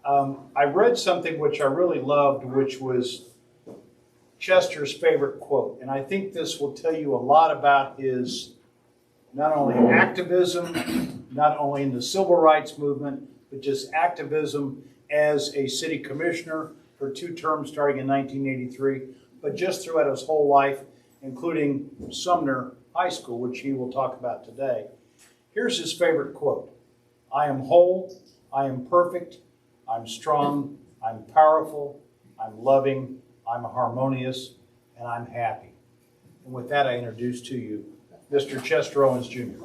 I read something which I really loved, which was Chester's favorite quote. And I think this will tell you a lot about his not only activism, not only in the civil rights movement, but just activism as a city commissioner for 2 terms starting in 1983, but just throughout his whole life, including Sumner High School, which he will talk about today. Here's his favorite quote. I am whole, I am perfect, I'm strong, I'm powerful, I'm loving, I'm harmonious, and I'm happy. And with that, I introduce to you Mr. Chester Owens, Jr.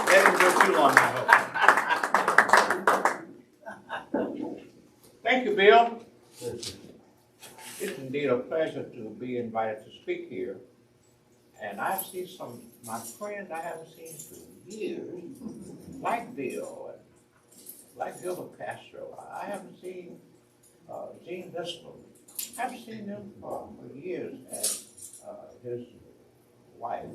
That didn't go too long, I hope. Thank you, Bill. It's indeed a pleasure to be invited to speak here. And I see some my friends I haven't seen for years, like Bill, like Gilbert Castro. I haven't seen Gene Dislow. I haven't seen him for years as his wife.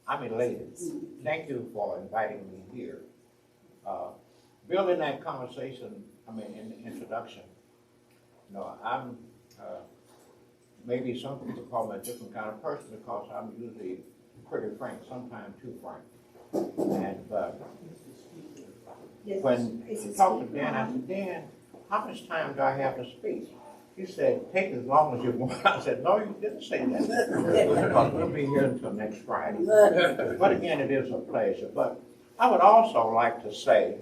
I'm elated. Thank you for inviting me here. Bill, in that conversation, in the introduction, I'm maybe some people call me a different kind of person because I'm usually pretty frank, sometimes too frank. And when he talked to Dan, I said, Dan, how much time do I have to speak? He said, take as long as you want. I said, no, you didn't say that. We'll be here until next Friday. But again, it is a pleasure. But I would also like to say,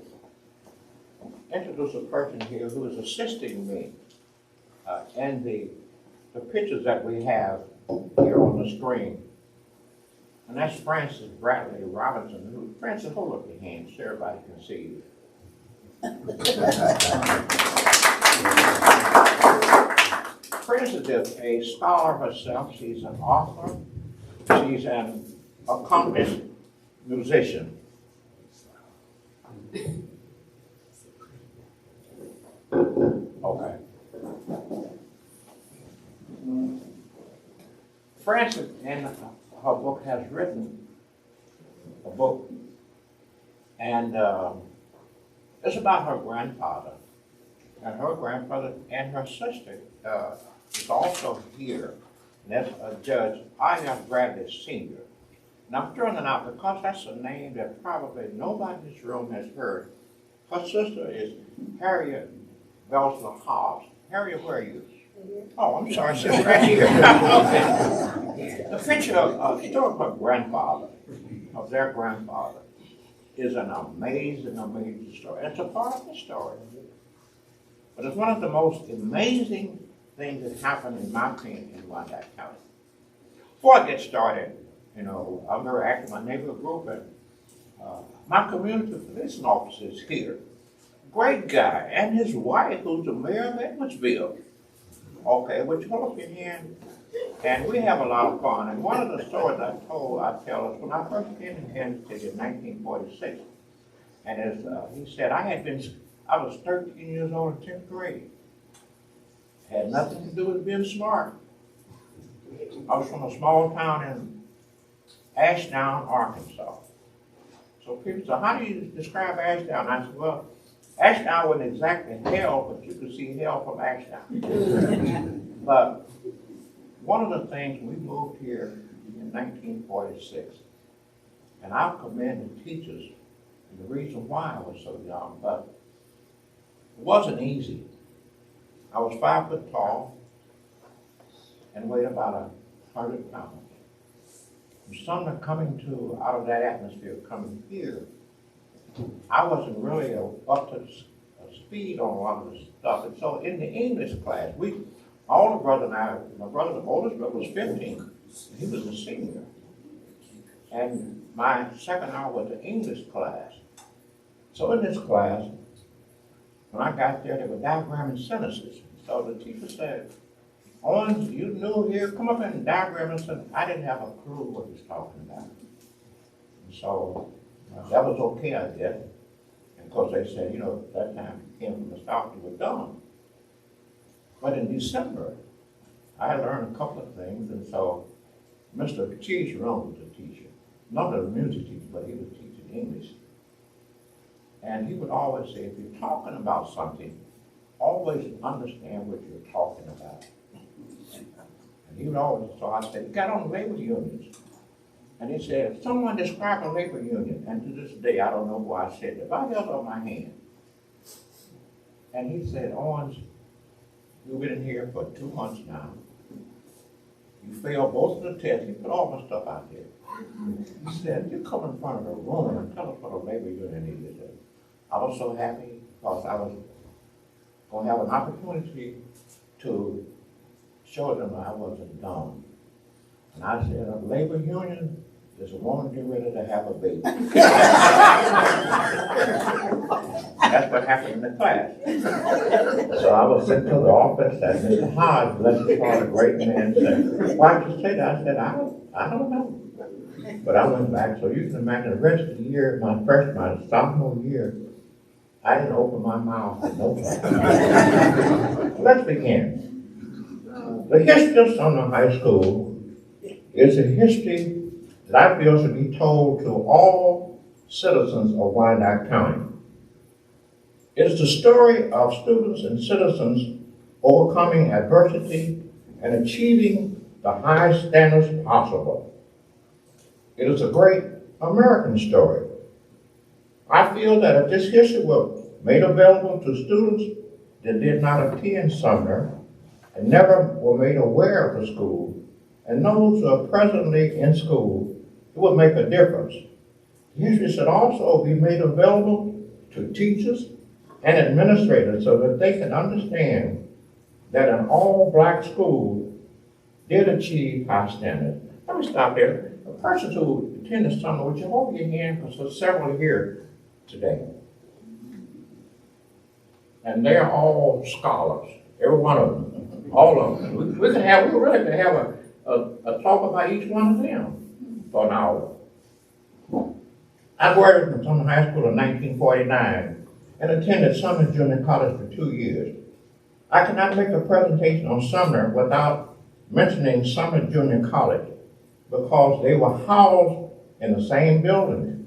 introduce a person here who is assisting me in the pictures that we have here on the screen. And that's Francis Bradley Robinson. Francis, hold up your hand so everybody can see you. Frances is a scholar herself. She's an author. She's an accomplished musician. Okay. Frances, in her book, has written a book, and it's about her grandfather. And her grandfather and her sister is also here. And that's Judge I.R. Bradley Sr. And I'm throwing it out because that's a name that probably nobody in this room has heard. Her sister is Harriet Belsler Hobbs. Harriet, where are you? Oh, I'm sorry, she's right here. Okay. The picture of her grandfather, of their grandfather, is an amazing, amazing story. It's a part of the story. But it's one of the most amazing things that happened, in my opinion, in Wyandotte County. Before I get started, I'm very active in my neighborhood group, and my community policing officer is here. Great guy, and his wife, who's the mayor of Edwardsville. Okay, would you hold up your hand? And we have a lot of fun. And one of the stories I tell is when I first came to Kansas City in 1946. And as he said, I was 13 years old in 10th grade. Had nothing to do with being smart. I was from a small town in Ashdown, Arkansas. So people say, how do you describe Ashdown? I said, well, Ashdown wasn't exactly hell, but you could see hell from Ashdown. But one of the things, we moved here in 1946, and I'll commend the teachers and the reason why I was so young, but it wasn't easy. I was 5 foot tall and weighed about 100 pounds. And Sumner out of that atmosphere coming here, I wasn't really up to speed on a lot of the stuff. And so in the English class, my older brother and I, my oldest brother was 15. He was a senior. And my second hour was the English class. So in this class, when I got there, they were diagramming sentences. So the teacher said, Owens, you new here, come up and diagram a sentence. I didn't have a clue what he was talking about. And so that was okay, I did. And of course they said, at that time, came from the South, you were dumb. But in December, I learned a couple of things, and so Mr. Cheese Rome was a teacher. Not a music teacher, but he was teaching English. And he would always say, if you're talking about something, always understand what you're talking about. And he would always, so I said, he got on labor unions. And he said, someone describe a labor union. And to this day, I don't know who I said it, but I held up my hand. And he said, Owens, you've been here for 2 months now. You failed both of the tests. He put all my stuff out there. He said, you come in front of the room and tell us what a labor union is. I was so happy because I was going to have an opportunity to show them I wasn't dumb. And I said, a labor union is a woman getting ready to have a baby. That's what happened in the class. So I was sent to the office and Mr. Hodge, bless his heart, a great man, said, why'd you say that? I said, I don't know. But I went back, so you can imagine the rest of the year, my sophomore year, I didn't open my mouth at no time. Let's begin. The history of Sumner High School is a history that I feel should be told to all citizens of Wyandotte County. It is the story of students and citizens overcoming adversity and achieving the highest standards possible. It is a great American story. I feel that if this history were made available to students that did not attend Sumner and never were made aware of the school, and those who are presently in school, it would make a difference. The history should also be made available to teachers and administrators so that they can understand that an all-black school did achieve high standards. Let me stop there. A person who attended Sumner, would you hold your hand, because there's several here today. And they're all scholars, every one of them, all of them. We really could have a talk about each one of them for an hour. I graduated from Sumner High School in 1949 and attended Sumner Junior College for 2 years. I cannot make a presentation on Sumner without mentioning Sumner Junior College because they were housed in the same building,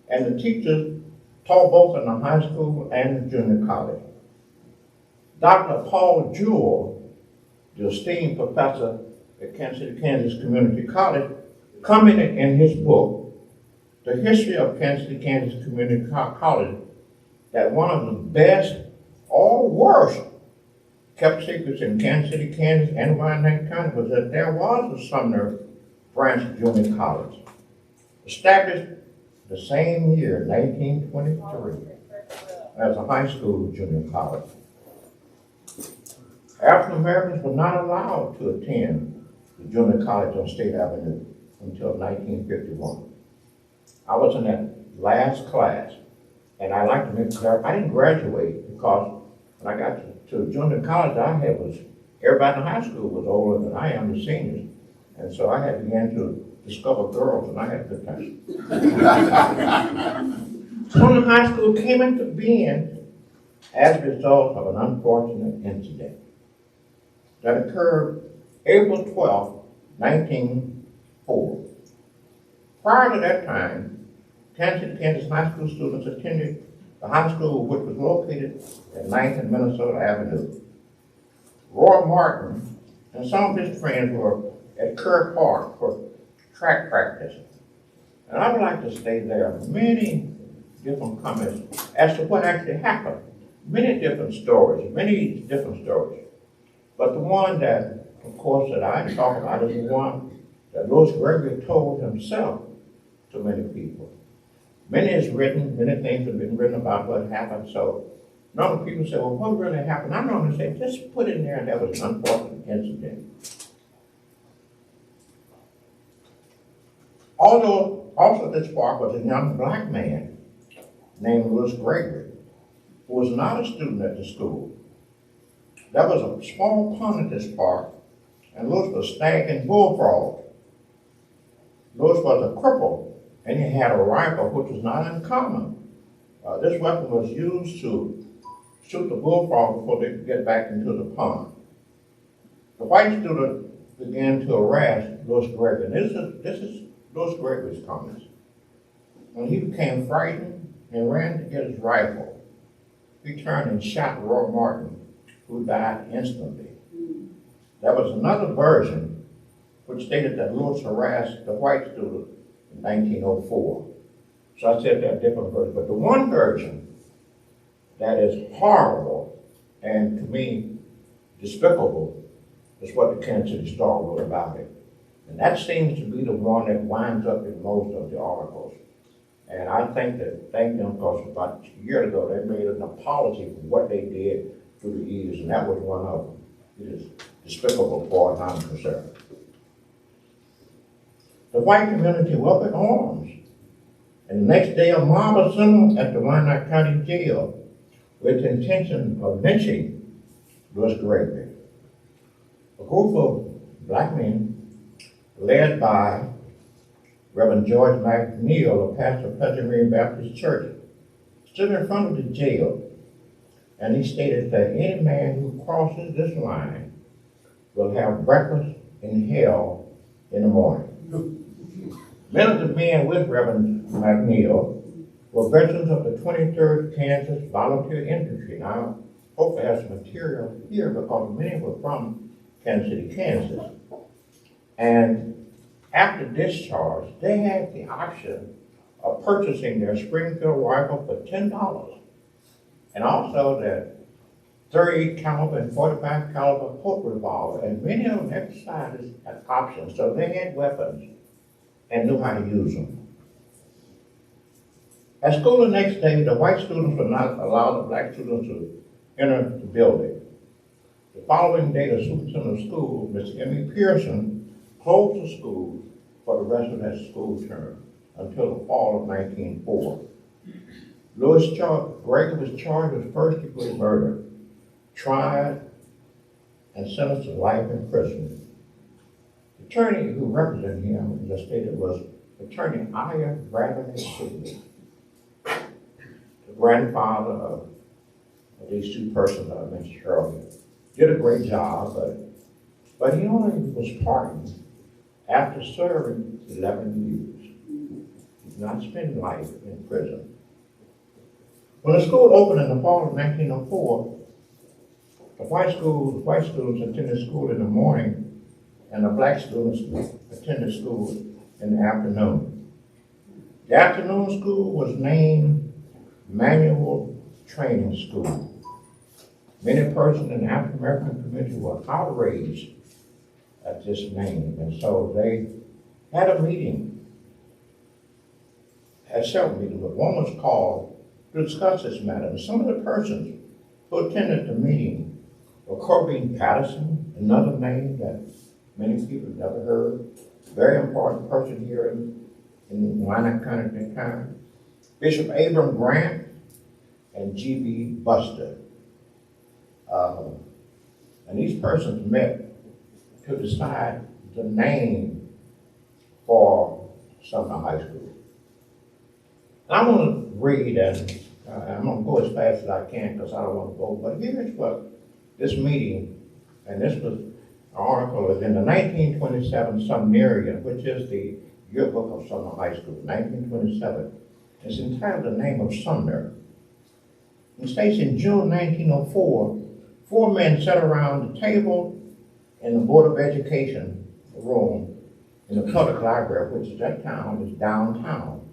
and the teachers taught both in the high school and the junior college. Dr. Paul Jewell, the esteemed professor at Kansas City, Kansas Community College, commented in his book, The History of Kansas City, Kansas Community College, that one of the best or worst kept secrets in Kansas City, Kansas and Wyandotte County was that there was a Sumner Branch Junior College, established the same year, 1923, as a high school junior college. African Americans were not allowed to attend the junior college on State Avenue until 1951. I was in that last class, and I like to make clear, I didn't graduate because when I got to junior college, everybody in the high school was older than I am, the seniors. And so I had began to discover girls, and I had a good time. Sumner High School came into being as a result of an unfortunate incident that occurred April 12, 1904. Prior to that time, Kansas high school students attended the high school, which was located at 9th and Minnesota Avenue. Roy Martin and some of his friends were at Kerr Park for track practice. And I would like to state there are many different comments as to what actually happened. Many different stories. But the one that, of course, that I talk about is the one that Louis Gregory told himself to many people. Many things have been written about what happened, so normally people say, well, what really happened? I normally say, just put in there that was an unfortunate incident. Although, also at this park was a young black man named Louis Gregory, who was not a student at the school. There was a small pond at this park, and Louis was snagging bullfrogs. Louis was a cripple, and he had a rifle, which was not uncommon. This weapon was used to shoot the bullfrog before they could get back into the pond. The white student began to harass Louis Gregory. And this is Louis Gregory's comments. When he became frightened, and ran to get his rifle. He turned and shot Roy Martin, who died instantly. There was another version which stated that Lewis harassed the white student in 1904. So I said there are different versions, but the one version that is horrible and to me despicable is what the Kansas City Star wrote about it. And that seems to be the one that winds up in most of the articles. And I thank them because about a year ago they made an apology for what they did through the years, and that was one of them. It is despicable as far as I'm concerned. The white community was up in arms. And the next day, a mob assembled at the Wyandotte County Jail with the intention of lynching Louis Gregory. A group of black men, led by Reverend George McNeil, a pastor of Presbyterian Baptist Church, stood in front of the jail, and he stated that any man who crosses this line will have breakfast in hell in the morning. Many of the men with Reverend McNeil were veterans of the 23rd Kansas Volunteer Infantry. Now, I hope I have some material here because many were from Kansas City, Kansas. And after discharge, they had the option of purchasing their Springfield rifle for $10, and also their 38 caliber and 45 caliber Pope revolver, and many of them exercised that option, so they had weapons and knew how to use them. At school the next day, the white students would not allow the black students to enter the building. The following day, the superintendent of schools, Mr. M.E. Pearson, closed the school for the rest of that school term until the fall of 1904. Louis Gregory was charged with first-degree murder, tried, and sentenced to life in prison. The attorney who represented him, as I stated, was Attorney Aya Bradley Sidney, the grandfather of these two persons I mentioned earlier. Did a great job, but he only was pardoned after serving 11 years. He did not spend life in prison. When the school opened in the fall of 1904, the white students attended school in the morning, and the black students attended school in the afternoon. The afternoon school was named Manual Training School. Many persons in the African American community were outraged at this name, and so they had a meeting, had several meetings, but one was called to discuss this matter. And some of the persons who attended the meeting were Corbin Patterson, another name that many people have never heard, very important person here in Wyandotte County at that time, Bishop Abram Grant, and G.B. Buster. And these persons met to decide the name for Sumner High School. And I want to read, and I'm going to go as fast as I can because I don't want to go, but here's what this meeting, and this was an article is in the 1927 Sumnerian, which is the yearbook of Sumner High School, 1927. It's entitled The Name of Sumner. It states in June 1904, 4 men sat around the table in the Board of Education room in the public library, which at that time was downtown,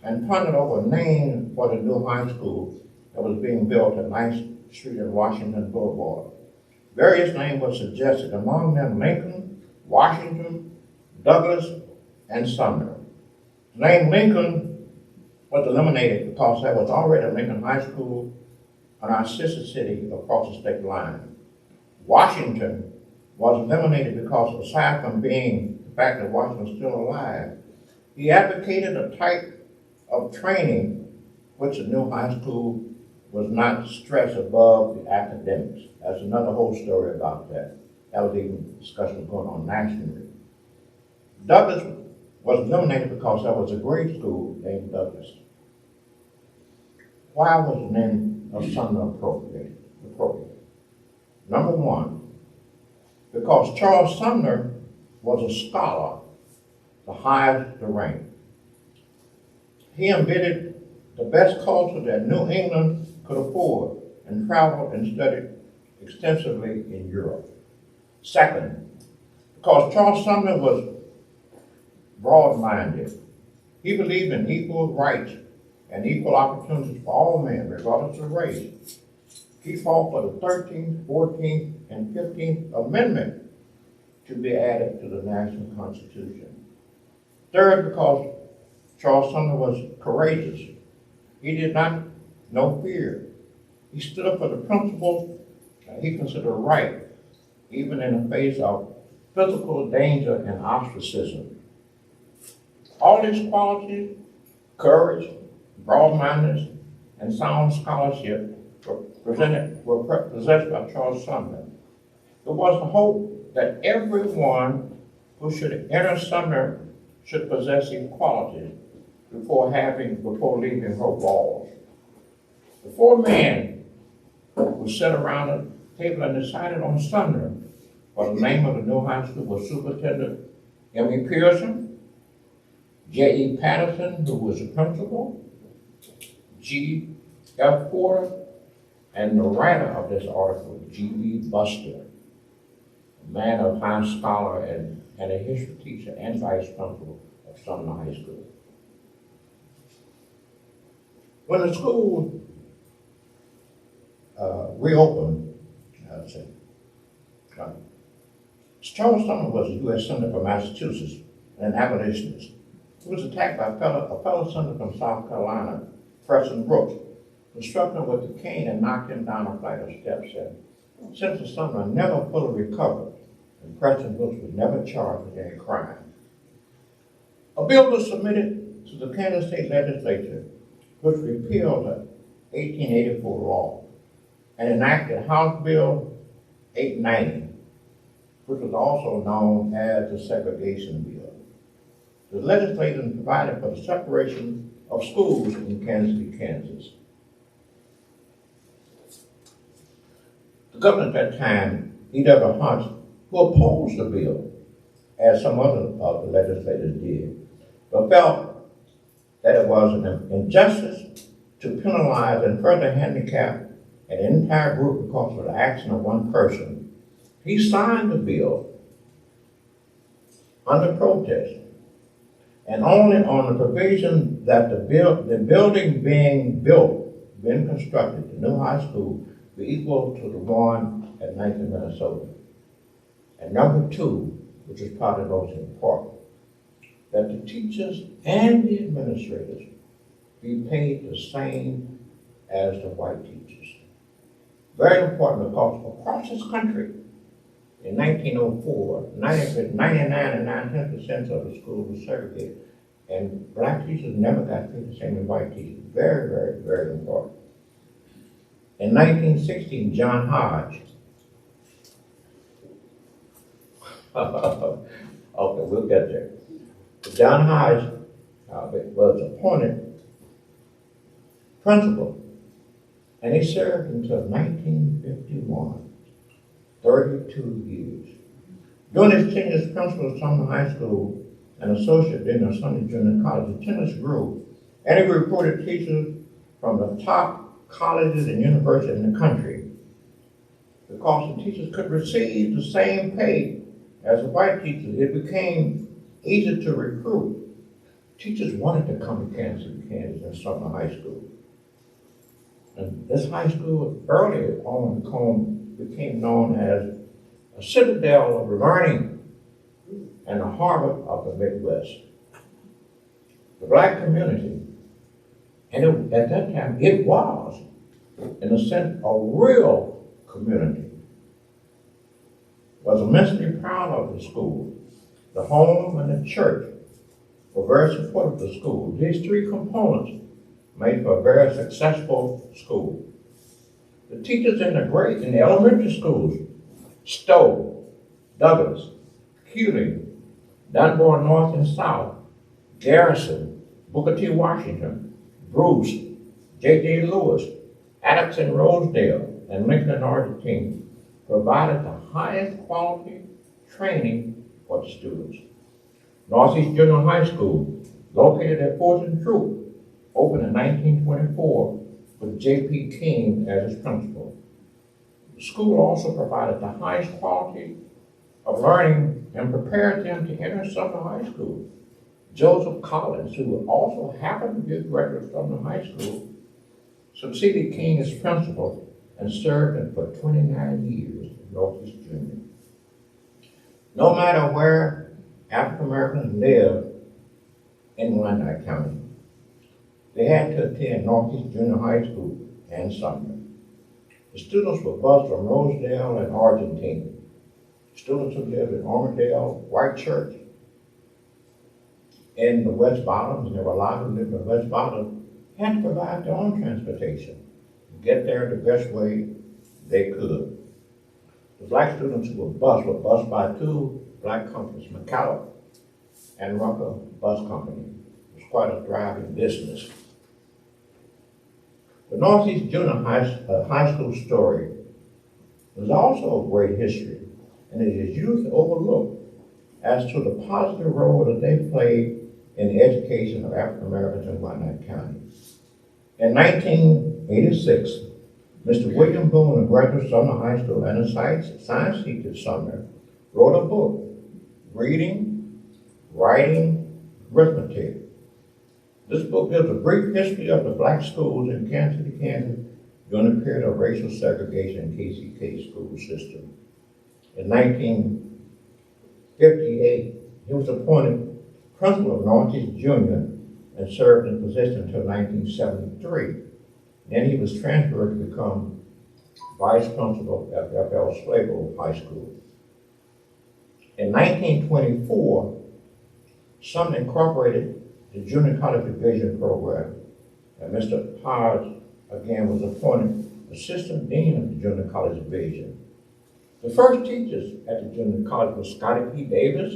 and pondered over a name for the new high school that was being built at 9th Street and Washington Boulevard. Various names were suggested, among them Lincoln, Washington, Douglas, and Sumner. The name Lincoln was eliminated because there was already a Lincoln High School in our sister city across the state line. Washington was eliminated because, aside from being the fact that Washington was still alive, he advocated a type of training which the new high school was not stressed above the academics. That's another whole story about that. That was even discussion going on nationally. Douglas was eliminated because there was a grade school named Douglas. Why was the name of Sumner appropriate? Number one, because Charles Sumner was a scholar, the highest the rank. He embodied the best culture that New England could afford, and traveled and studied extensively in Europe. Second, because Charles Sumner was broad-minded, he believed in equal rights and equal opportunities for all men, regardless of race. He fought for the 13th, 14th, and 15th Amendment to be added to the National Constitution. Third, because Charles Sumner was courageous. He did not know fear. He stood up for the principles that he considered right, even in the face of physical danger and ostracism. All these qualities, courage, broad-mindedness, and sound scholarship were possessed by Charles Sumner. There was the hope that everyone who should enter Sumner should possess these qualities before leaving her walls. The four men who sat around the table and decided on Sumner for the name of the new high school was Superintendent M.E. Pearson, J.E. Patterson, who was the principal, G.F. Porter, and the writer of this article, G.B. Buster, a man of high scholar and a history teacher and vice principal of Sumner High School. When the school reopened, Charles Sumner was a U.S. Senator from Massachusetts and an abolitionist. He was attacked by a fellow senator from South Carolina, Preston Brooks, who struck him with a cane and knocked him down a flight of steps. And Senator Sumner never fully recovered, and Preston Brooks was never charged with any crime. A bill was submitted to the Kansas State Legislature which repealed the 1884 law and enacted House Bill 890, which was also known as the segregation bill. The legislation provided for the separation of schools in Kansas City, Kansas. The governor at that time, E.W. Hunt, who opposed the bill, as some other of the legislators did, but felt that it was an injustice to penalize and further handicap an entire group because of the action of one person. He signed the bill under protest, and only on the provision that the building being constructed, the new high school, be equal to the one at 19th Minnesota. And number two, which is probably most important, that the teachers and the administrators be paid the same as the white teachers. Very important, because across this country, in 1904, 99.9% of the schools were segregated, and black teachers never got paid the same as white teachers. Very, very, very important. In 1916, John Hodge, okay, we'll get there. John Hodge was appointed principal, and he served until 1951, 32 years. During his tenure as principal of Sumner High School and associate dean of Sumner Junior College, attendance grew, and he recruited teachers from the top colleges and universities in the country. Because the teachers could receive the same pay as the white teachers, it became easier to recruit. Teachers wanted to come to Kansas City, Kansas, and Sumner High School. And this high school early on became known as a citadel of learning and the Harvard of the Midwest. The black community, and at that time it was, in a sense, a real community, was immensely proud of the school. The home and the church were very supportive of the school. These three components made for a very successful school. The teachers in the elementary schools, Stowe, Douglas, Keeling, Dunbar North and South, Garrison, Booker T. Washington, Bruce, J.J. Lewis, Adams and Rosedale, and Lincoln Argentine provided the highest quality training for the students. Northeast Junior High School, located at 4th and Troop, opened in 1924 with J.P. King as its principal. The school also provided the highest quality of learning and prepared them to enter Sumner High School. Joseph Collins, who also happened to be a graduate of Sumner High School, succeeded King as principal and served him for 29 years in Northeast Junior. No matter where African Americans lived in Wyandotte County, they had to attend Northeast Junior High School and Sumner. The students were bused from Rosedale and Argentina. Students who lived in Armadale, White Church, in the West Bottoms, and there were a lot who lived in the West Bottoms, had to provide their own transportation to get there the best way they could. The black students who were bused by two black companies, McCallum and Rucker Bus Company. It was quite a thriving business. The Northeast Junior High School story was also a great history, and it is usually overlooked as to the positive role that they played in the education of African Americans in Wyandotte County. In 1986, Mr. William Boone, a graduate of Sumner High School and a science teacher at Sumner, wrote a book, Reading, Writing, Arithmetic. This book gives a brief history of the black schools in Kansas City, Kansas during the period of racial segregation in KCK school system. In 1958, he was appointed principal of Northeast Junior and served in position until 1973. Then he was transferred to become vice principal at F.L. Slagle High School. In 1924, Sumner incorporated the Junior College Division program, and Mr. Hodge again was appointed Assistant Dean of the Junior College Division. The first teachers at the Junior College were Scotty P. Davis,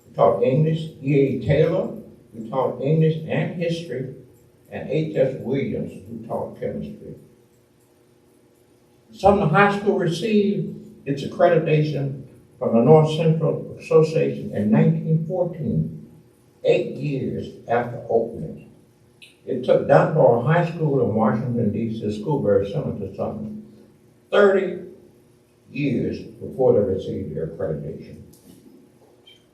who taught English, E.A. Taylor, who taught English and history, and H.S. Williams, who taught chemistry. Sumner High School received its accreditation from the North Central Association in 1914, 8 years after opening. It took Dunbar High School in Washington, D.C., a school very similar to Sumner, 30 years before they received their accreditation.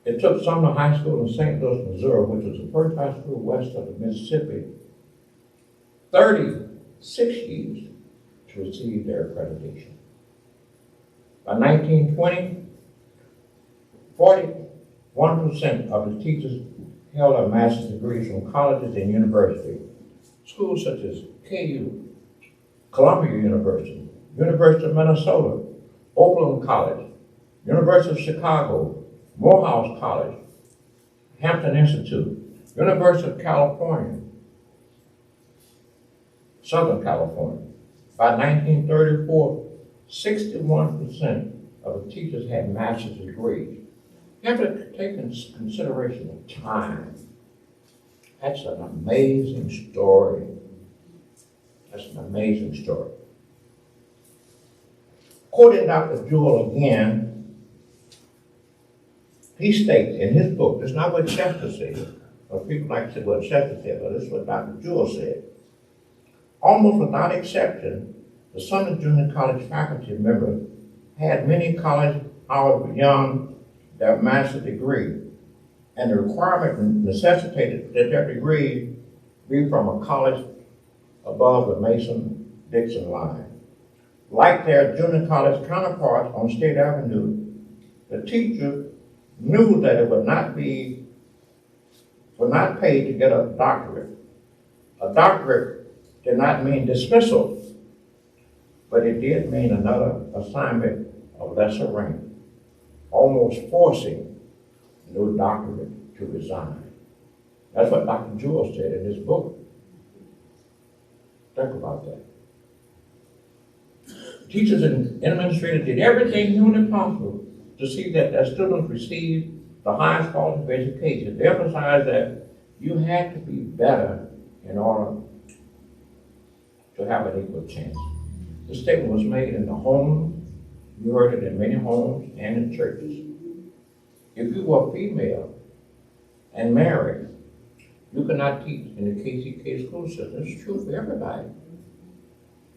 It took Sumner High School in St. Louis, Missouri, which was the first high school west of the Mississippi, 36 years to receive their accreditation. By 1920, 41% of the teachers held a master's degrees from colleges and universities. Schools such as KU, Columbia University, University of Minnesota, Oakland College, University of Chicago, Morehouse College, Hampton Institute, University of California, Southern California. By 1934, 61% of the teachers had master's degrees. You have to take into consideration the time. That's an amazing story. That's an amazing story. Quoting Dr. Jewell again, he states in his book, it's not what Chester said, or people like to say what Chester said, but this is what Dr. Jewell said. Almost without exception, the Sumner Junior College faculty members had many college hours beyond their master's degree, and the requirement necessitated that their degree be from a college above the Mason-Dixon line. Like their junior college counterparts on State Avenue, the teacher knew that it would not pay to get a doctorate. A doctorate did not mean dismissal, but it did mean another assignment of lesser rank, almost forcing no doctorate to resign. That's what Dr. Jewell said in his book. Think about that. Teachers and administrators did everything humanly possible to see that their students received the highest quality of education. They emphasized that you had to be better in order to have an equal chance. The statement was made in the home. You heard it in many homes and in churches. If you were female and married, You could not teach in the KCK school system. It's true for everybody.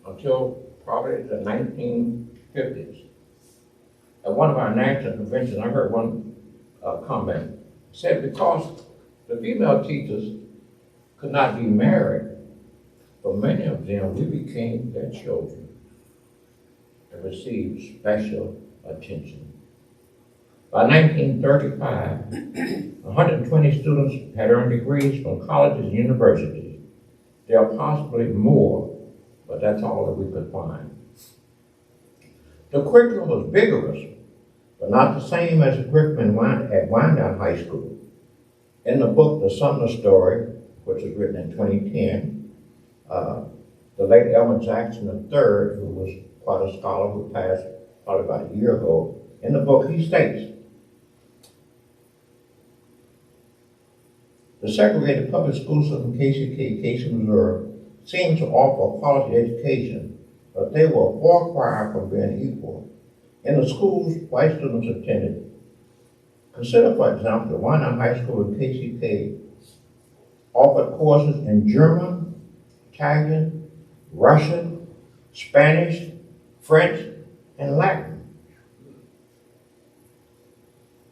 Until probably the 1950s. At one of our national conventions, I heard one comment. Said because the female teachers could not be married, for many of them, we became their children and received special attention. By 1935, 120 students had earned degrees from colleges and universities. There are possibly more, but that's all that we could find. The curriculum was vigorous, but not the same as the curriculum at Wyandotte High School. In the book, The Sumner Story, which was written in 2010, the late Elmer Jackson III, who was quite a scholar who passed probably about a year ago, in the book he states, the segregated public school system KCK, KC, Missouri, seemed to offer quality education, but they were far cry from being equal. In the schools white students attended, consider, for example, the Wyandotte High School and KCK offered courses in German, Italian, Russian, Spanish, French, and Latin.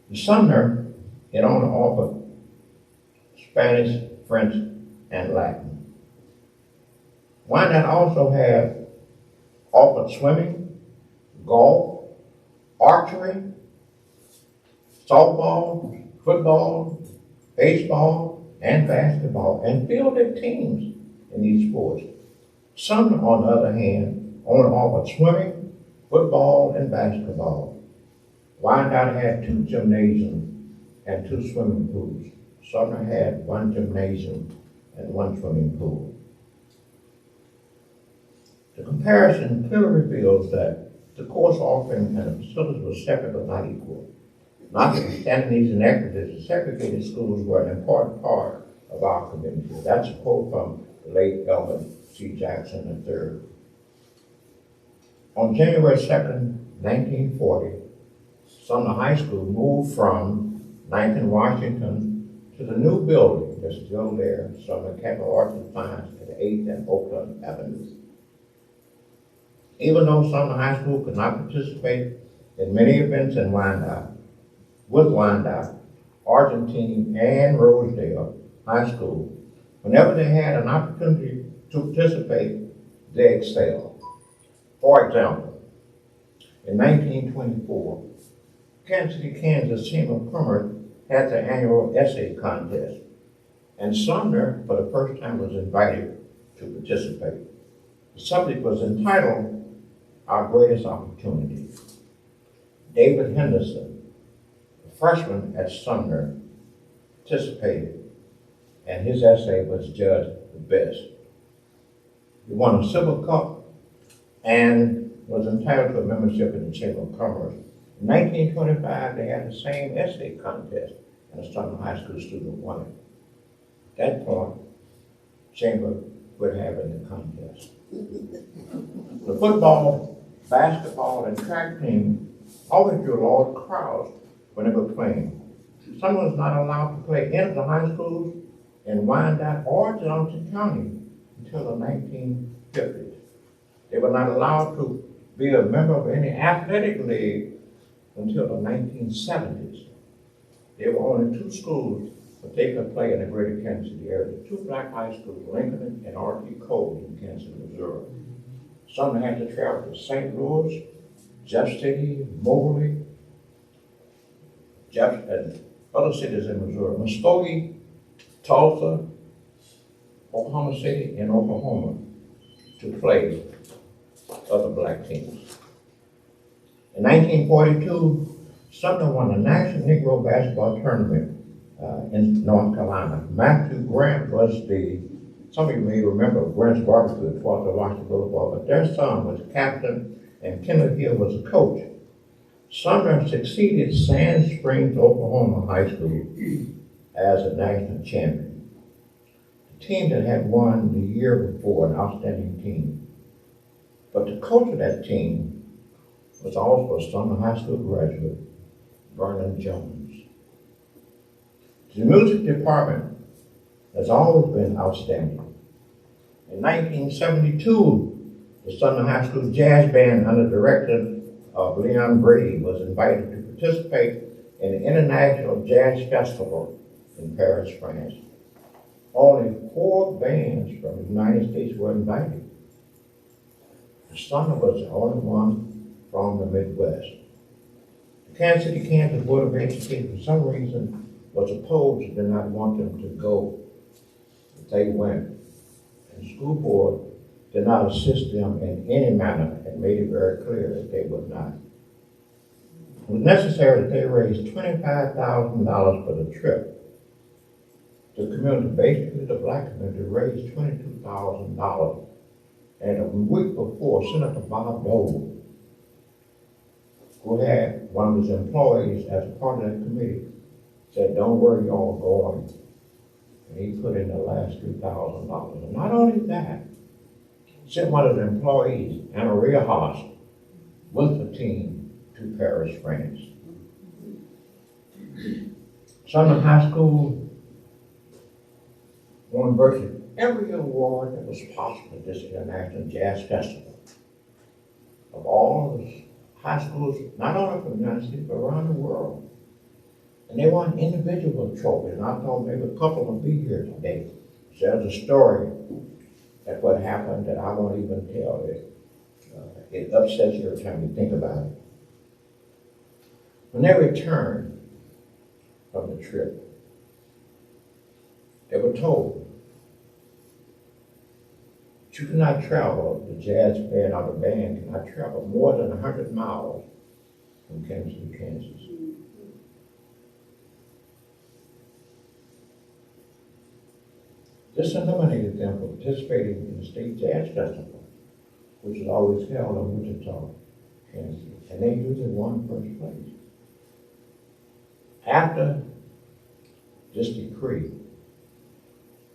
The Sumner, it only offered Spanish, French, and Latin. Wyandotte also had offered swimming, golf, archery, softball, football, baseball, and basketball, and fielded teams in these sports. Sumner, on the other hand, only offered swimming, football, and basketball. Wyandotte had 2 gymnasiums and 2 swimming pools. Sumner had 1 gymnasium and 1 swimming pool. The comparison clearly reveals that the course offering and the facilities were separate but not equal. Notwithstanding these inequities, the segregated schools were an important part of our community. That's a quote from the late Elmer C. Jackson III. On January 2nd, 1940, Sumner High School moved from 9th and Washington to the new building that's still there, Sumner Capital Arts and Science at 8th and Oakland Avenue. Even though Sumner High School could not participate in many events in Wyandotte, Argentine, and Rosedale High School, whenever they had an opportunity to participate, they excelled. For example, in 1924, Kansas City, Kansas Chamber of Commerce had their annual essay contest, and Sumner, for the first time, was invited to participate. The subject was entitled, Our Greatest Opportunity. David Henderson, a freshman at Sumner, participated, and his essay was judged the best. He won a Silver Cup and was entitled to a membership in the Chamber of Commerce. In 1925, they had the same essay contest, and a Sumner High School student won it. At that point, Chamber would have in the contest. The football, basketball, and track team always drew large crowds when they were playing. Sumner was not allowed to play in the high schools in Wyandotte or Johnson County until the 1950s. They were not allowed to be a member of any athletic league until the 1970s. There were only 2 schools that they could play in the greater Kansas City area, 2 black high schools, Lincoln and R.T. Cole in Kansas City, Missouri. Sumner had to travel to St. Louis, Jeff City, Moberly, and other cities in Missouri, Muskogee, Tulsa, Oklahoma City, and Oklahoma to play other black teams. In 1942, Sumner won the National Negro Basketball Tournament in North Carolina. Matthew Grant was some of you may remember Grant's Barbecue at 12th and Washington Boulevard, but their son was captain and Kenneth Hill was a coach. Sumner succeeded Sand Springs, Oklahoma High School as a national champion. The team that had won the year before, an outstanding team. But the coach of that team was also a Sumner High School graduate, Vernon Jones. The music department has always been outstanding. In 1972, the Sumner High School Jazz Band under the direction of Leon Brady was invited to participate in the International Jazz Festival in Paris, France. Only 4 bands from the United States were invited. The Sumner was the only one from the Midwest. The Kansas City, Kansas Board of Education, for some reason, was opposed and did not want them to go. But they went. And the school board did not assist them in any manner and made it very clear that they would not. It was necessary that they raise $25,000 for the trip. The community, basically the black community, raised $22,000. And a week before, Senator Bob Dole, who had one of his employees as a part of that committee, said, "Don't worry, y'all going." And he put in the last $3,000. And not only that, sent one of his employees, Anna Haas, with the team to Paris, France. Sumner High School won virtually every award that was possible at this International Jazz Festival. Of all the high schools, not only from the United States, but around the world. And they won individual trophies, and I thought maybe a couple will be here today. So there's a story that what happened that I won't even tell. It upsets you every time you think about it. When they returned from the trip, they were told that you cannot travel, the jazz band or the band cannot travel more than 100 miles from Kansas City, Kansas. This eliminated them from participating in the State Jazz Festival, which is always held in Wichita, Kansas, and they usually won first place. After this decree,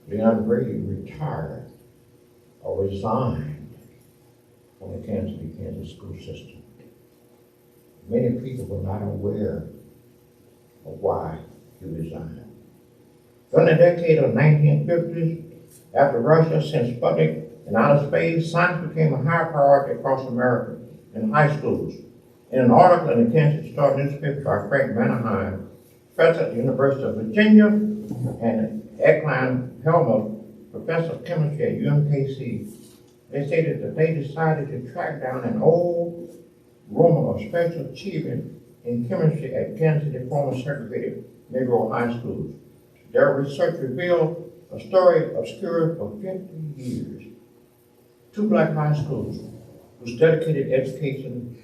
Leon Brady retired or resigned from the Kansas City, Kansas school system. Many people were not aware of why he resigned. During the decade of the 1950s, after Russia sent Sputnik in outer space, science became a high priority across America in high schools. In an article in the Kansas Star newspaper by Frank Mannerheim, professor at the University of Virginia, and Eckline Helmer, professor of chemistry at UMKC, they stated that they decided to track down an old rumor of special achievement in chemistry at Kansas City former segregated Negro high schools. Their research revealed a story obscured for 50 years. 2 black high schools whose dedicated education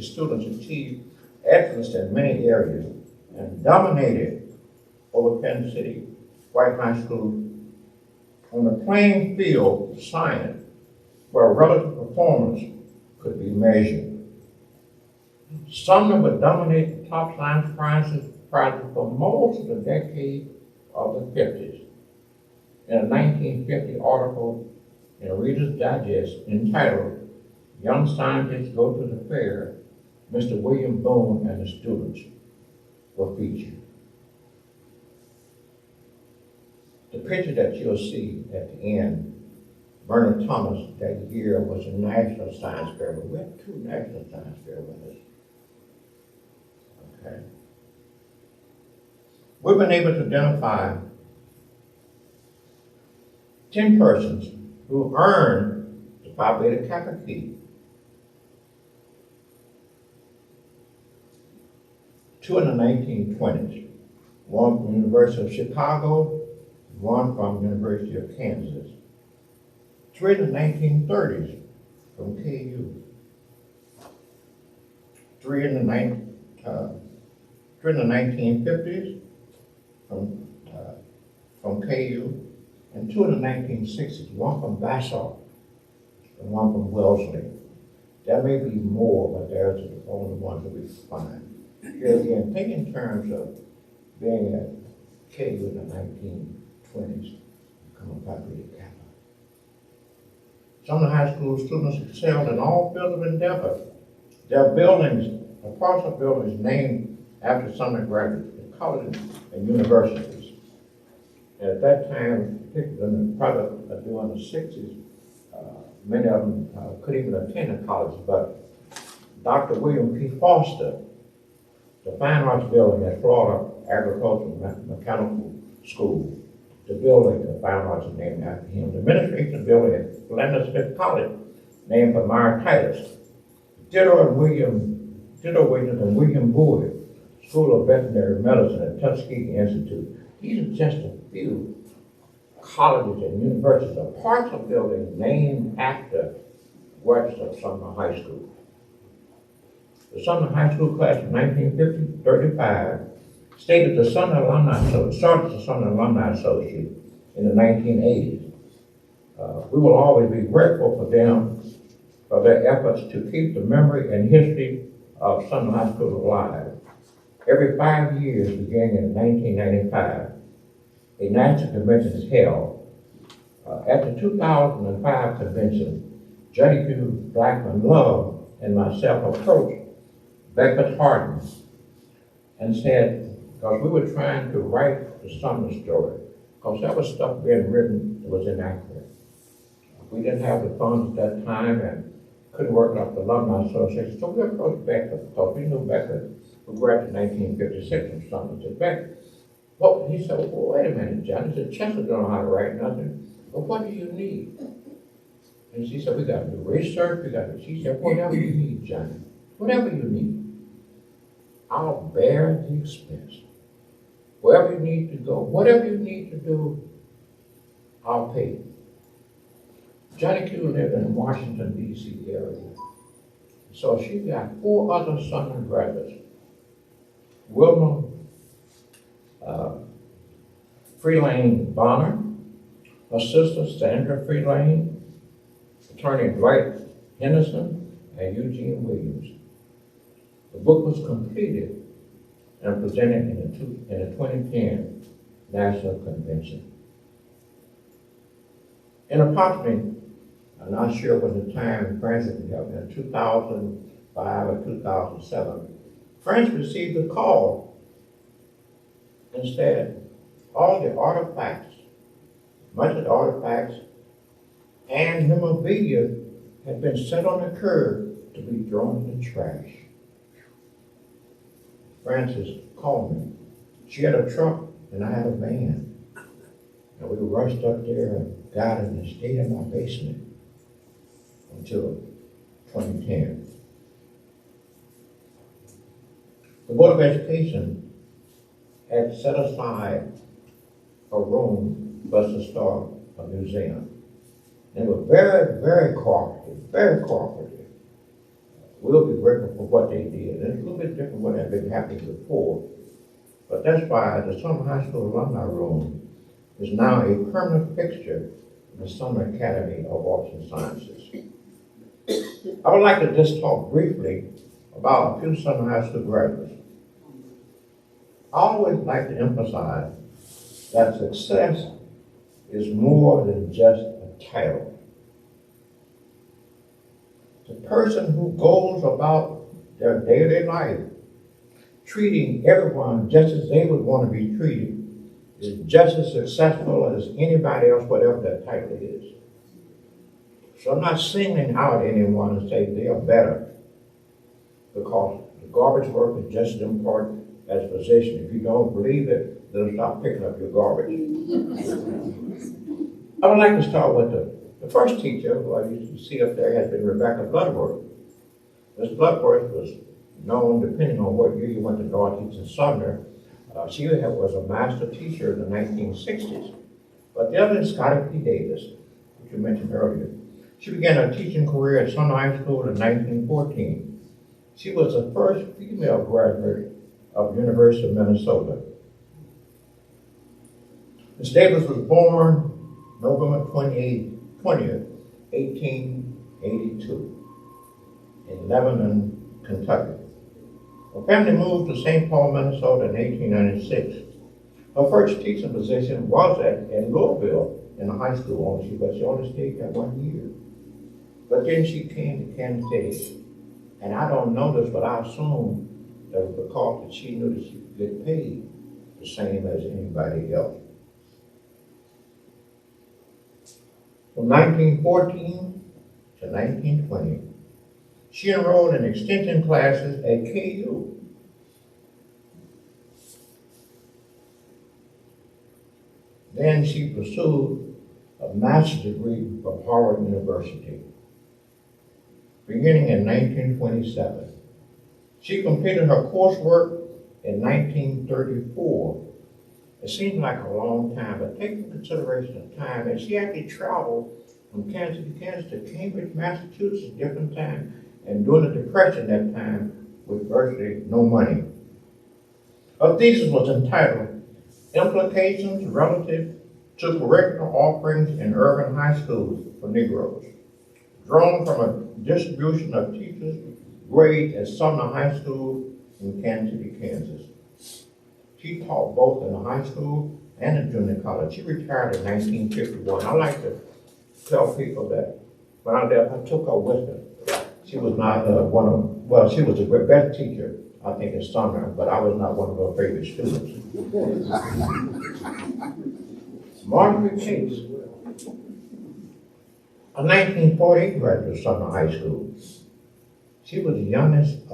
students achieved excellence in many areas and dominated over Kansas City white high school on the playing field of science where relative performance could be measured. Sumner would dominate the top science prizes for most of the decade of the 50s. In a 1950 article in a Reader's Digest entitled "Young Scientists Go to the Fair," Mr. William Boone and his students were featured. The picture that you'll see at the end, Bernard Thomas that year was a National Science Fair. We had 2 National Science Fair with us. Okay. We've been able to identify 10 persons who earned the Phi Beta Kappa key. 2 in the 1920s, one from the University of Chicago, one from the University of Kansas. 3 in the 1930s from KU. 3 in the 1950s from KU, and 2 in the 1960s, one from Vassar and one from Wellesley. There may be more, but there's the only ones that we find. Here again, think in terms of being at KU in the 1920s, become a Phi Beta Kappa. Sumner High School students excelled in all fields of endeavor. Their buildings, the parts of buildings named after Sumner graduates in colleges and universities. At that time, particularly probably during the 60s, many of them couldn't even attend the college, but Dr. William P. Foster, the Fine Arts Building at Florida Agricultural Mechanical School, the building, the Fine Arts is named after him. The Administration Building at Philander Smith College, named for Myron Titus. Ditto Williams and William Boyd, School of Veterinary Medicine at Tuskegee Institute. These are just a few colleges and universities, or parts of buildings named after graduates of Sumner High School. The Sumner High School class of 1935 started the Sumner Alumni Associate in the 1980s. We will always be grateful for them, for their efforts to keep the memory and history of Sumner High School alive. Every 5 years, beginning in 1995, a national convention is held. At the 2005 convention, Johnny Q. Blackman Love and myself approached Beckett Hardin and said, because we were trying to write the Sumner story, because there was stuff being written that was inaccurate. We didn't have the funds at that time and couldn't work up the Alumni Association, so we approached Beckett, because we knew Beckett who graduated in 1956 from Sumner. Said, Beckett, well, he said, well, wait a minute, John. He said, Chester don't know how to write nothing. Well, what do you need? And she said, we got to do research, she said, whatever you need, Johnny, whatever you need. I'll bear the expense. Wherever you need to go, whatever you need to do, I'll pay you. Johnny Q lived in the Washington, D.C. area. So she got 4 other Sumner graduates. Wilma Freelane Bonner, her sister Sandra Freelane, attorney Dwight Henderson, and Eugene Williams. The book was completed and presented in the 2010 National Convention. In approximately, I'm not sure when the time Francis was held, in 2005 or 2007, France received a call and said all the artifacts, much of the artifacts and memorabilia had been set on the curb to be thrown in the trash. Frances called me. She had a truck and I had a van. And we rushed up there and got it and stayed in my basement until 2010. The Board of Education had set aside a room for us to start a museum. They were very, very cooperative, very cooperative. We'll be grateful for what they did. And it's a little bit different what had been happening before. But that's why the Sumner High School Alumni Room is now a permanent fixture in the Sumner Academy of Arts and Sciences. I would like to just talk briefly about a few Sumner High School graduates. I always like to emphasize that success is more than just a title. The person who goes about their daily life treating everyone just as they would want to be treated is just as successful as anybody else, whatever that title is. So I'm not singling out anyone and say they are better, because the garbage work is just as important as position. If you don't believe it, then stop picking up your garbage. I would like to start with the first teacher, who I used to see up there, has been Rebecca Bloodworth. Ms. Bloodworth was known, depending on what year you went to Northeast and Sumner, she was a master teacher in the 1960s. But the other is Scotty P. Davis, which you mentioned earlier. She began her teaching career at Sumner High School in 1914. She was the first female graduate of the University of Minnesota. Ms. Davis was born November 20th, 1882 in Lebanon, Kentucky. Her family moved to St. Paul, Minnesota in 1896. Her first teaching position was in Louisville in a high school, but she only stayed there 1 year. But then she came to Kansas City, and I don't know this, but I assume that it was because she knew that she could get paid the same as anybody else. From 1914 to 1920, she enrolled in extension classes at KU. Then she pursued a master's degree from Harvard University, beginning in 1927. She completed her coursework in 1934. It seems like a long time, but take into consideration of time, and she actually traveled from Kansas City, Kansas to Cambridge, Massachusetts, different time, and during the Depression that time, with virtually no money. Her thesis was entitled Implications Relative to Curricular Offerings in Urban High Schools for Negroes, drawn from a distribution of teachers' grades at Sumner High School in Kansas City, Kansas. She taught both in the high school and the junior college. She retired in 1951. I like to tell people that when I left, I took her with me. She was not she was a great best teacher, I think, at Sumner, but I was not one of her favorite students. Marjorie Chase, a 1948 graduate of Sumner High School. She was the youngest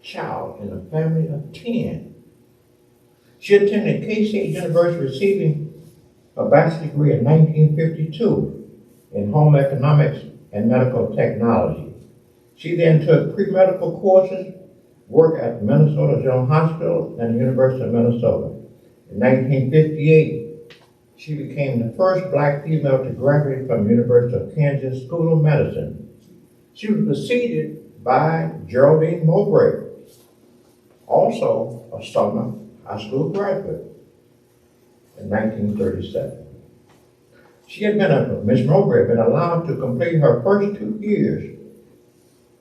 child in a family of 10. She attended K-State University, receiving a bachelor's degree in 1952 in home economics and medical technology. She then took pre-medical courses, worked at the Minnesota General Hospital and the University of Minnesota. In 1958, she became the first black female to graduate from the University of Kansas School of Medicine. She was preceded by Geraldine Mowbray, also a Sumner High School graduate, in 1937. Miss Mowbray had been allowed to complete her first 2 years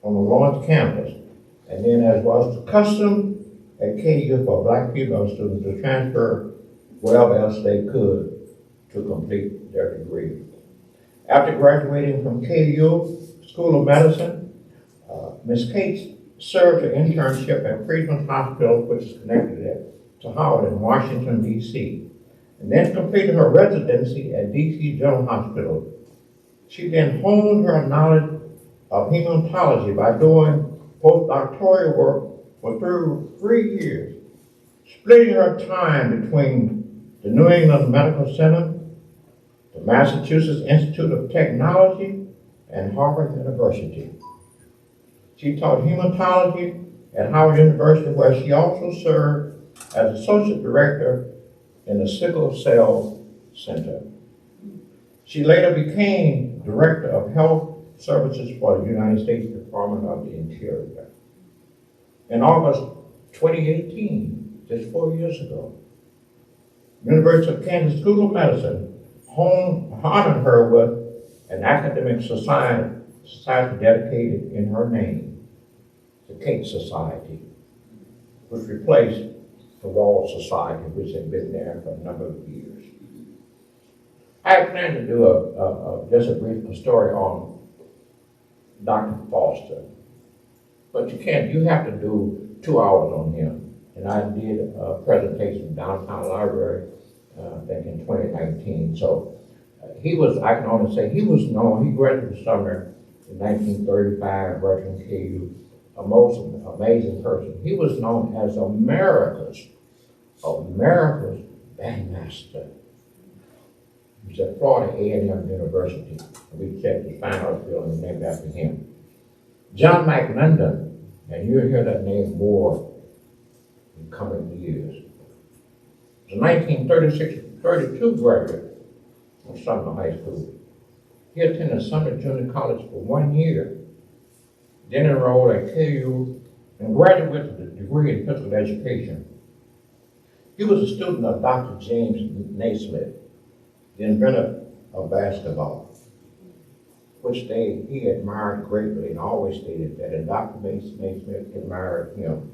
on the Lawrence campus, and then, as was the custom at KU for black female students, to transfer wherever else they could to complete their degree. After graduating from KU School of Medicine, Ms. Cates served an internship at Freedman's Hospital, which is connected to Howard in Washington, D.C., and then completed her residency at D.C. General Hospital. She then honed her knowledge of hematology by doing postdoctoral work for 3 years, splitting her time between the New England Medical Center, the Massachusetts Institute of Technology, and Harvard University. She taught hematology at Howard University, where she also served as Associate Director in the Sickle Cell Center. She later became Director of Health Services for the United States Department of the Interior. In August 2018, just 4 years ago, University of Kansas School of Medicine honored her with an academic society dedicated in her name, the Cates Society, which replaced the Wall Society, which had been there for a number of years. I had planned to do just a brief story on Dr. Foster, but you have to do 2 hours on him. And I did a presentation in Downtown Library, I think in 2019. So I can only say he was known, he graduated from Sumner in 1935, graduated from KU, a most amazing person. He was known as America's bandmaster. He was at Florida A&M University. We checked his fine art building named after him. John McLendon, and you'll hear that name more in coming years. He was a 1936-32 graduate of Sumner High School. He attended Sumner Junior College for 1 year, then enrolled at KU and graduated with a degree in physical education. He was a student of Dr. James Naismith, the inventor of basketball, which he admired greatly and always stated that, and Dr. Naismith admired him.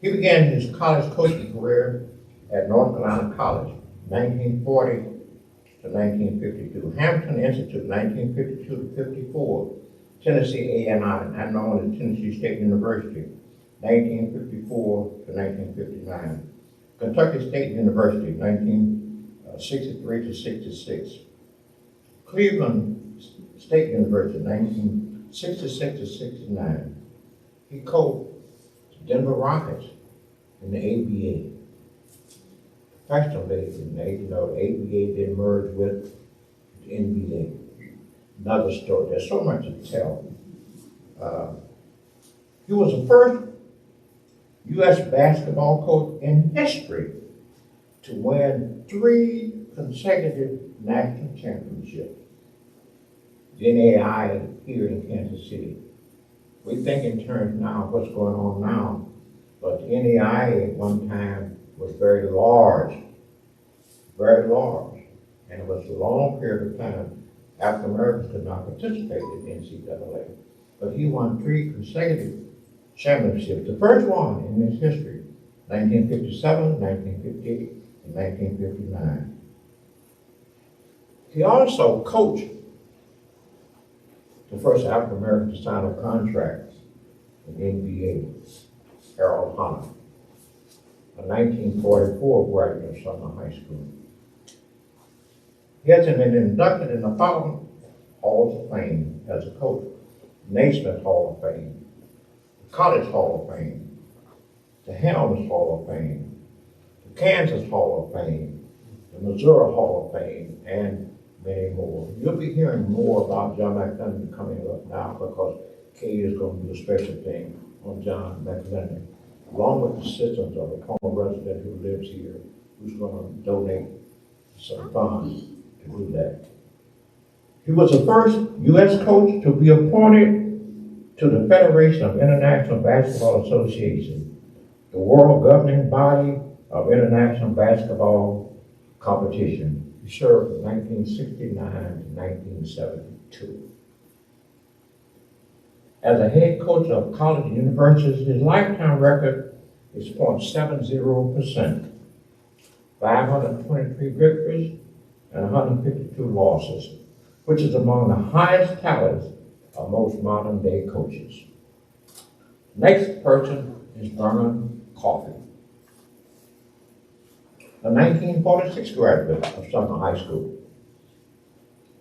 He began his college coaching career at North Carolina College, 1940 to 1952, Hampton Institute, 1952 to 54, Tennessee A&I, now known as Tennessee State University, 1954 to 1959, Kentucky State University, 63 to 66. Cleveland State University, 1966 to 69. He coached the Denver Rockets in the ABA. Professional league in the ABA did merge with the NBA. Another story. There's so much to tell. He was the first U.S. basketball coach in history to win 3 consecutive national championships. The NAI here in Kansas City. We think in terms now of what's going on now, but the NAI at one time was very large, and it was a long period of time African Americans could not participate in NCAA. But he won 3 consecutive championships, the first one in his history, 1957, 1958, and 1959. He also coached the first African American to sign a contract in the NBA, Harold Hunter, a 1944 graduate of Sumner High School. He has been inducted in the following halls of fame as a coach: Naismith Hall of Fame, the College Hall of Fame, the Helms Hall of Fame, the Kansas Hall of Fame, the Missouri Hall of Fame, and many more. You'll be hearing more about John McClendon coming up now because Kay is going to do a special thing on John McClendon, along with the assistance of a former resident who lives here, who's going to donate some funds to do that. He was the first U.S. coach to be appointed to the Federation of International Basketball Association, the world governing body of international basketball competition. He served from 1969 to 1972. As a head coach of college and universities, his lifetime record is .70%, 523 victories and 152 losses, which is among the highest talents of most modern day coaches. Next person is Vernon Coffey, a 1946 graduate of Sumner High School.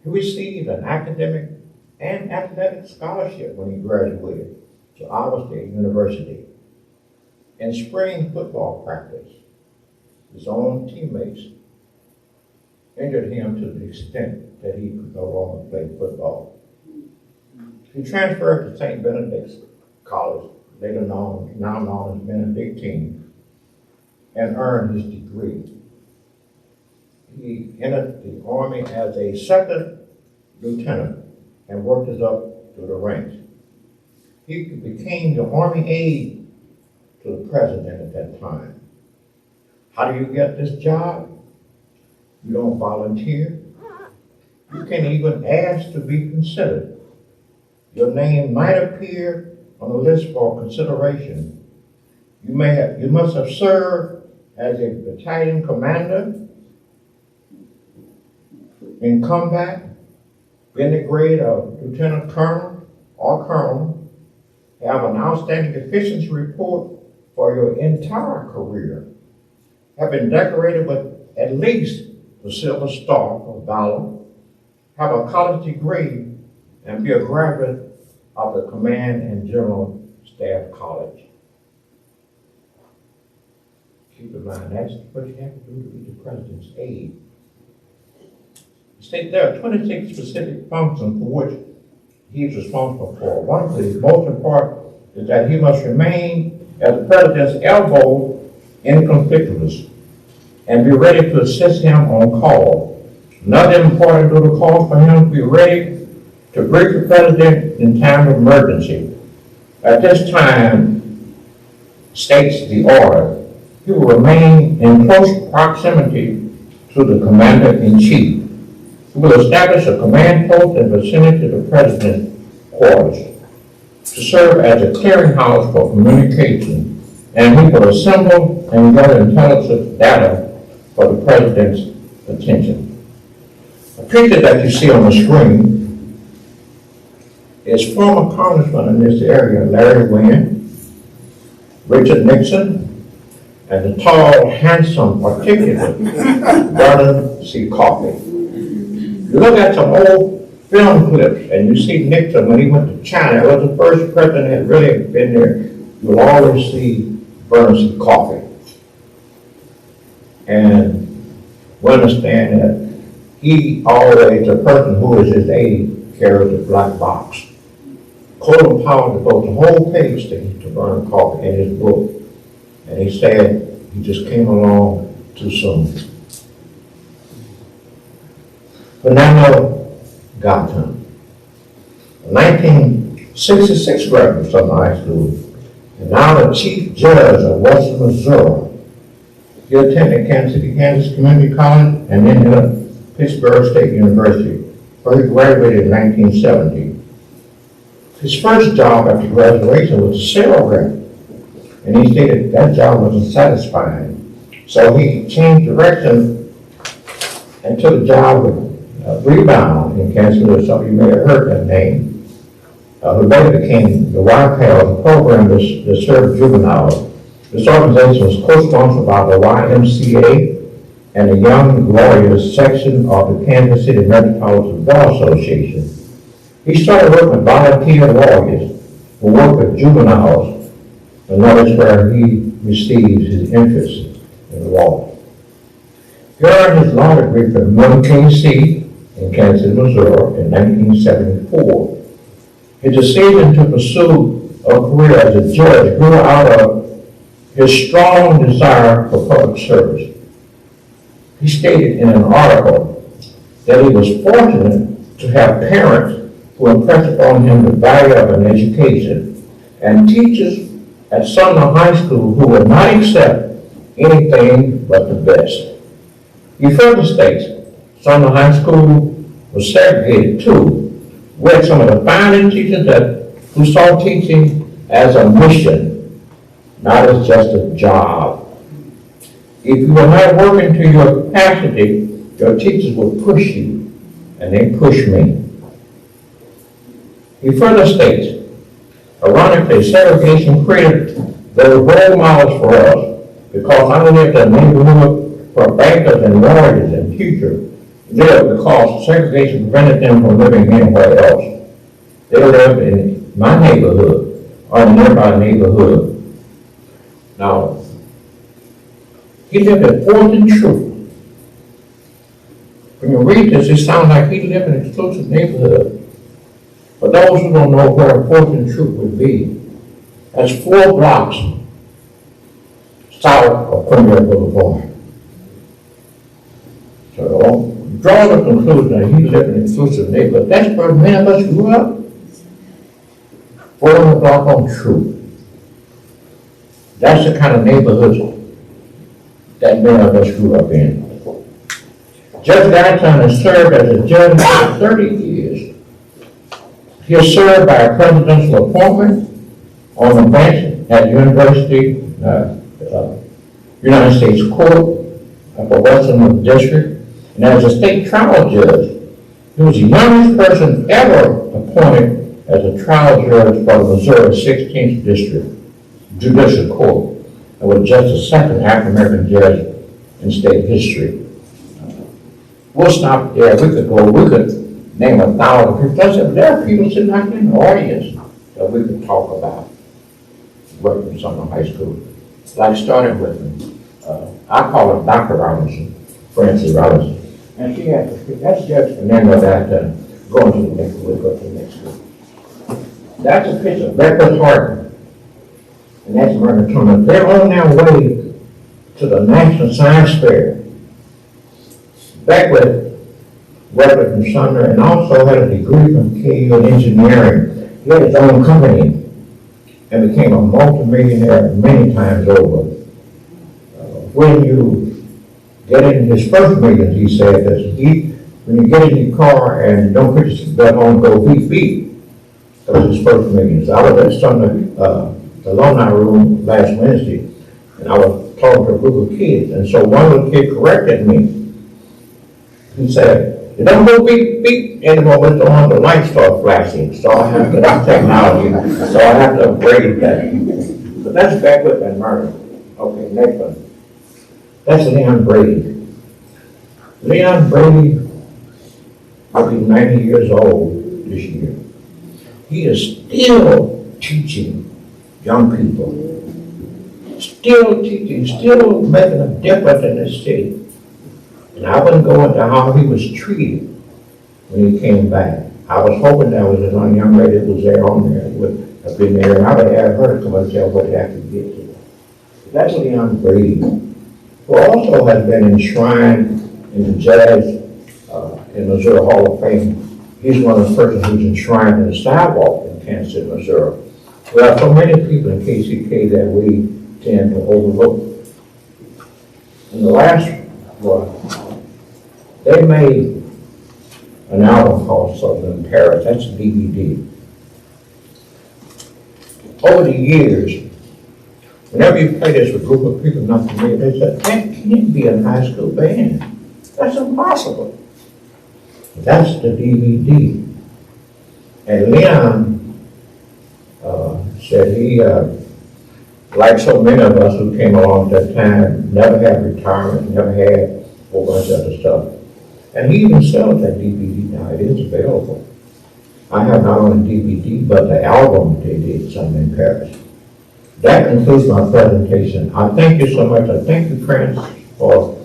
He received an academic and athletic scholarship when he graduated to Iowa State University. In spring football practice, his own teammates injured him to the extent that he could no longer play football. He transferred to St. Benedict's College, now known as Benedictine, and earned his degree. He entered the Army as a second lieutenant and worked his up through the ranks. He became the Army aide to the president at that time. How do you get this job? You don't volunteer. You can't even ask to be considered. Your name might appear on the list for consideration. You must have served as a battalion commander in combat, been the grade of lieutenant colonel or colonel, have an outstanding efficiency report for your entire career, have been decorated with at least the Silver Star of Valor, have a college degree, and be a graduate of the Command and General Staff College. Keep in mind, that's what you have to do to be the president's aide. There are 26 specific functions for which he is responsible for. One of the most important is that he must remain at the president's elbow inconspicuous and be ready to assist him on call. Another important duty calls for him to be ready to brief the president in time of emergency. At this time, states the order, he will remain in close proximity to the commander-in-chief. He will establish a command post in the vicinity of the president's quarters to serve as a clearinghouse for communication, and he will assemble and gather intelligence data for the president's attention. The picture that you see on the screen is former congressman in this area, Larry Wynn, Richard Nixon, and the tall, handsome, articulate Vernon C. Coffee. You look at some old film clips and you see Nixon when he went to China, it was the first president that really been there. You'll always see Vernon C. Coffee. And we understand that he always, the person who is his aide, carries a black box. Colin Powell devotes a whole page to Vernon Coffee in his book. And he said he just came along too soon. Fernando Gatton, a 1966 graduate of Sumner High School, and now the chief judge of Western Missouri. He attended Kansas City, Kansas Community College, and then Pittsburgh State University, where he graduated in 1970. His first job after graduation was a sales rep, and he stated that job wasn't satisfying. So he changed direction and took a job with Rebound in Kansas City. Some of you may have heard that name. Who later became the YPAL, the program that served juveniles. This organization was co-sponsored by the YMCA and the Young Lawyers section of the Kansas City Metropolitan Bar Association. He started working with volunteer lawyers who work with juveniles, and that is where he received his interest in the law. He earned his law degree from UMKC in Kansas City, Missouri in 1974. His decision to pursue a career as a judge grew out of his strong desire for public service. He stated in an article that he was fortunate to have parents who impressed upon him the value of an education and teachers at Sumner High School who would not accept anything but the best. He further states, Sumner High School was segregated too. We had some of the finest teachers who saw teaching as a mission, not as just a job. If you were not working to your capacity, your teachers would push you, and they pushed me. He further states, ironically, segregation created those role models for us because I lived in a neighborhood where bankers and lawyers and teachers lived because segregation prevented them from living anywhere else. They lived in my neighborhood or in a nearby neighborhood. Now, he lived in Fulton Truth. When you read this, it sounds like he lived in an exclusive neighborhood. For those who don't know where Fulton Truth would be, that's 4 blocks south of Premier Boulevard. So, draw the conclusion that he lived in an exclusive neighborhood. That's where many of us grew up. 4 block on Truth. That's the kind of neighborhoods that many of us grew up in. Judge Gatton has served as a judge for 30 years. He is served by a presidential appointment on the bench at United States Court for Western District, and as a state trial judge. He was the youngest person ever appointed as a trial judge for the Missouri 16th District Judicial Court, and was just the second African-American judge in state history. We'll stop there. We could name 1,000 people. There are people sitting out in the audience that we could talk about working in Sumner High School. Like starting with, I call her Dr. Robinson, Francie Robinson. And she had, that's Judge Fernando that going to the next, we'll go to the next one. That's a picture of Beckwith Harden. And that's Myrna Turner. They're on their way to the National Science Fair. Beckwith graduated from Sumner and also had a degree from KU in engineering. He had his own company and became a multimillionaire many times over. When you get in his first millions, he said that when you get in your car and don't put your seatbelt on, go beep beep. That was his first millions. I was at Sumner the alumni room last Wednesday, and I was talking to a group of kids, and so one little kid corrected me. He said, "You don't go beep beep anymore, but the lights start flashing." So I have to, that's technology, so I have to upgrade that. But that's Beckwith and Murray. Okay, next one. That's Leon Brady. Leon Brady will be 90 years old this year. He is still teaching young people, still teaching, still making a difference in this city. And I wouldn't go into how he was treated when he came back. I was hoping that was a young lady that was there on there, would have been there, and I would have her to come and tell what happened to get to. That's Leon Brady, who also has been enshrined in the jazz in Missouri Hall of Fame. He's one of the persons who's enshrined in the sidewalk in Kansas City, Missouri. There are so many people in KCK that we tend to overlook. And the last one, they made an album called Southern Paris. That's a DVD. Over the years, whenever you play this with a group of people not familiar, they said, "Man, can you be a high school band? That's impossible." That's the DVD. And Leon said he, like so many of us who came along at that time, never had retirement, never had a whole bunch of other stuff. And he even sells that DVD now. It is available. I have not only DVD, but the album they did, Sumner in Paris. That concludes my presentation. I thank you so much. I thank you, Francis, for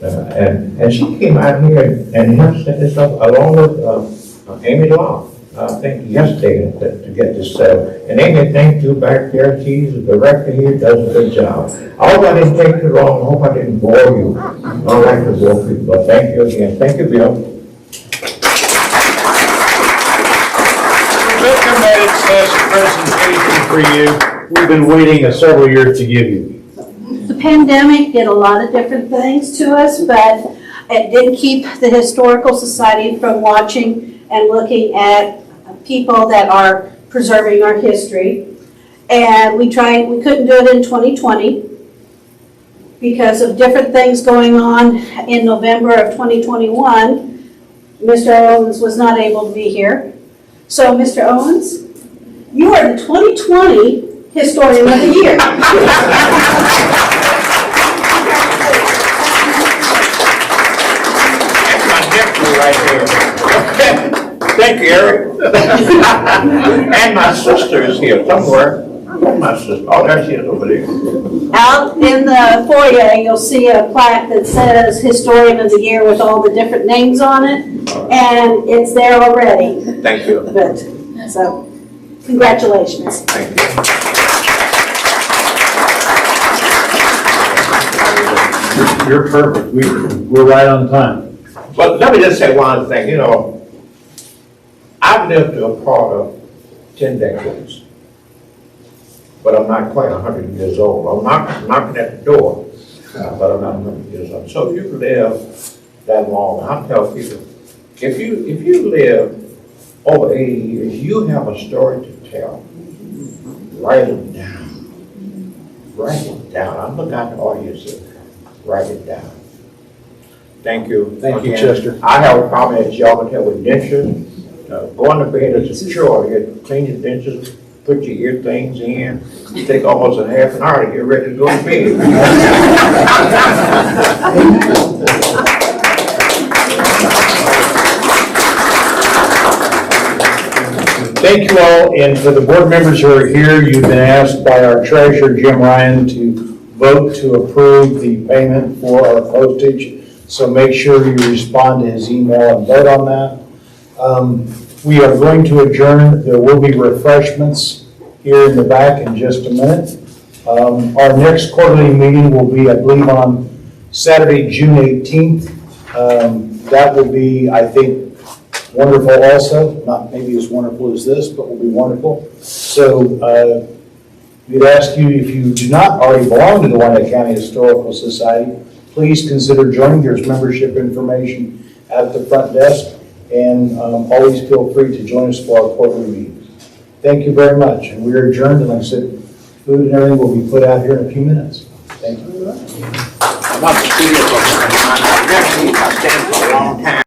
and she came out here and helped set this up along with Amy Law. I think yesterday to get this settled. And Amy, thank you back there. She's the director here, does a good job. I hope I didn't take too long. I hope I didn't bore you. I don't like to bore people, but thank you again. Thank you, Bill. Mr. Maddox has a presentation for you. We've been waiting several years to give you. The pandemic did a lot of different things to us, but it did keep the Historical Society from watching and looking at people that are preserving our history. And we couldn't do it in 2020 because of different things going on in November of 2021. Mr. Owens was not able to be here. So, Mr. Owens, you are the 2020 Historian of the Year. Right here. Thank you, Eric. And my sister is here somewhere. Where's my sister? Oh, there she is over there. Out in the foyer, you'll see a plaque that says Historian of the Year with all the different names on it, and it's there already. Thank you. But, so, congratulations. Thank you. You're perfect. We're right on time. But let me just say one thing. You know, I've lived to a part of 10 decades, but I'm not quite 100 years old. I'm knocking at the door, but I'm not 100 years old. So if you live that long, I tell people, if you live over 80 years, you have a story to tell. Write it down. Write it down. I'm looking at the audience here. Write it down. Thank you. Thank you, Chester. I have a problem that y'all can tell with dentures. Going to bed is a chore. You clean your dentures, put your ear things in. You take almost a half an hour to get ready to go to bed. Thank you all, and for the board members who are here, you've been asked by our treasurer, Jim Ryan, to vote to approve the payment for our postage. So make sure you respond to his email and vote on that. We are going to adjourn. There will be refreshments here in the back in just a minute. Our next quarterly meeting will be, I believe, on Saturday, June 18th. That will be, I think, wonderful also. Not maybe as wonderful as this, but will be wonderful. So we'd ask you, if you do not already belong to the Wyandotte County Historical Society, please consider joining. There's membership information at the front desk, and always feel free to join us for our quarterly meetings. Thank you very much, and we are adjourned. And like I said, food and everything will be put out here in a few minutes. Thank you. I'm not the studio, but I've been for a long time.